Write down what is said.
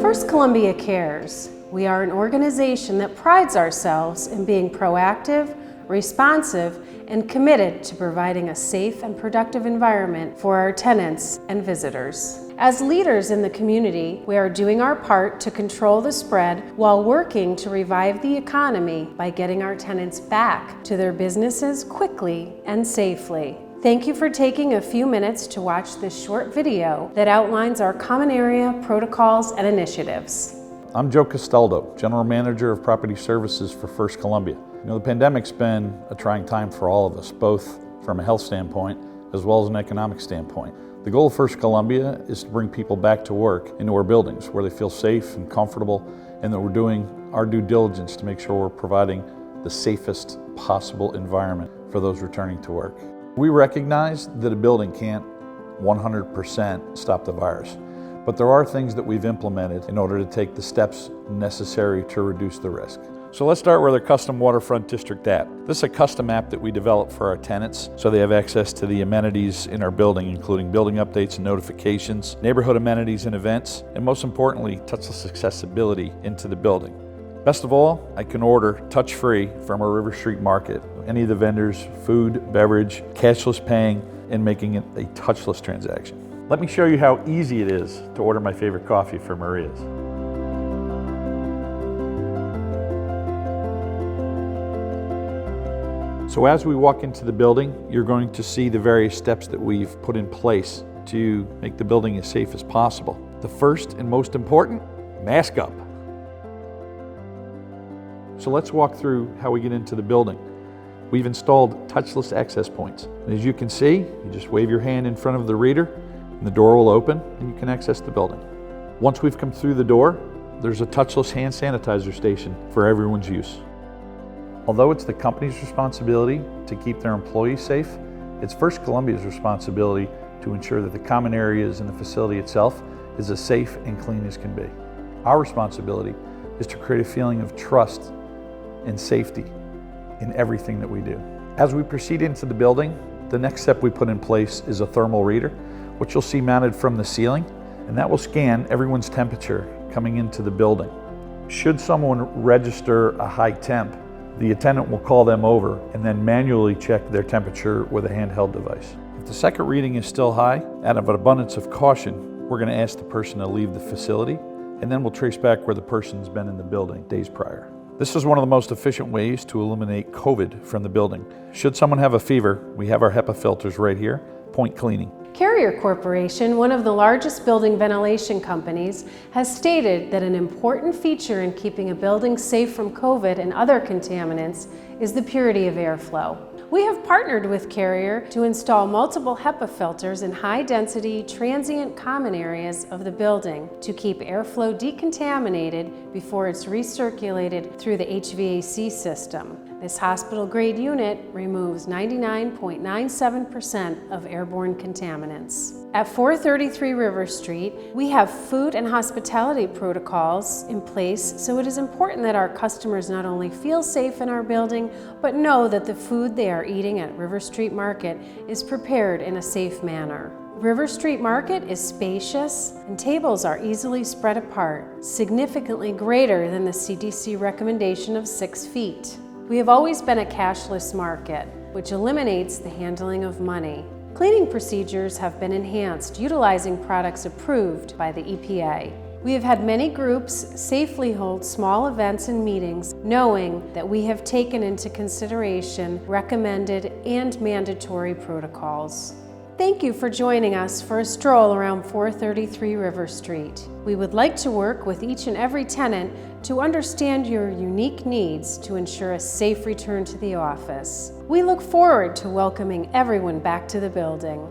First Columbia Cares. We are an organization that prides ourselves in being proactive, responsive, and committed to providing a safe and productive environment for our tenants and visitors. As leaders in the community, we are doing our part to control the spread while working to revive the economy by getting our tenants back to their businesses quickly and safely. Thank you for taking a few minutes to watch this short video that outlines our common area protocols and initiatives. I'm Joe Castaldo, General Manager of Property Services for First Columbia. The pandemic's been a trying time for all of us, both from a health standpoint as well as an economic standpoint. The goal of First Columbia is to bring people back to work into our buildings where they feel safe and comfortable, and that we're doing our due diligence to make sure we're providing the safest possible environment for those returning to work. We recognize that a building can't 100% stop the virus, but there are things that we've implemented in order to take the steps necessary to reduce the risk. So let's start with our custom waterfront district app. This is a custom app that we developed for our tenants so they have access to the amenities in our building, including building updates and notifications, neighborhood amenities and events, and most importantly, touchless accessibility into the building. Best of all, I can order touch-free from our River Street Market. Any of the vendors, food, beverage, cashless paying, and making it a touchless transaction. Let me show you how easy it is to order my favorite coffee from Maria's. So as we walk into the building, you're going to see the various steps that we've put in place to make the building as safe as possible. The first and most important, mask up. So let's walk through how we get into the building. We've installed touchless access points. And as you can see, you just wave your hand in front of the reader and the door will open and you can access the building. Once we've come through the door, there's a touchless hand sanitizer station for everyone's use. Although it's the company's responsibility to keep their employees safe, it's First Columbia's responsibility to ensure that the common areas in the facility itself is as safe and clean as can be. Our responsibility is to create a feeling of trust and safety in everything that we do. As we proceed into the building, the next step we put in place is a thermal reader, which you'll see mounted from the ceiling, and that will scan everyone's temperature coming into the building. Should someone register a high temp, the attendant will call them over and then manually check their temperature with a handheld device. If the second reading is still high, out of an abundance of caution, we're going to ask the person to leave the facility, and then we'll trace back where the person's been in the building days prior. This is one of the most efficient ways to eliminate COVID from the building. Should someone have a fever, we have our HEPA filters right here, point cleaning. Carrier Corporation, one of the largest building ventilation companies, has stated that an important feature in keeping a building safe from COVID and other contaminants is the purity of airflow. We have partnered with Carrier to install multiple HEPA filters in high-density, transient common areas of the building to keep airflow decontaminated before it's recirculated through the HVAC system. This hospital-grade unit removes 99.97% of airborne contaminants. At 433 River Street, we have food and hospitality protocols in place, so it is important that our customers not only feel safe in our building, but know that the food they are eating at River Street Market is prepared in a safe manner. River Street Market is spacious and tables are easily spread apart, significantly greater than the CDC recommendation of 6 feet. We have always been a cashless market, which eliminates the handling of money. Cleaning procedures have been enhanced utilizing products approved by the EPA. We have had many groups safely hold small events and meetings, knowing that we have taken into consideration recommended and mandatory protocols. Thank you for joining us for a stroll around 433 River Street. We would like to work with each and every tenant to understand your unique needs to ensure a safe return to the office. We look forward to welcoming everyone back to the building.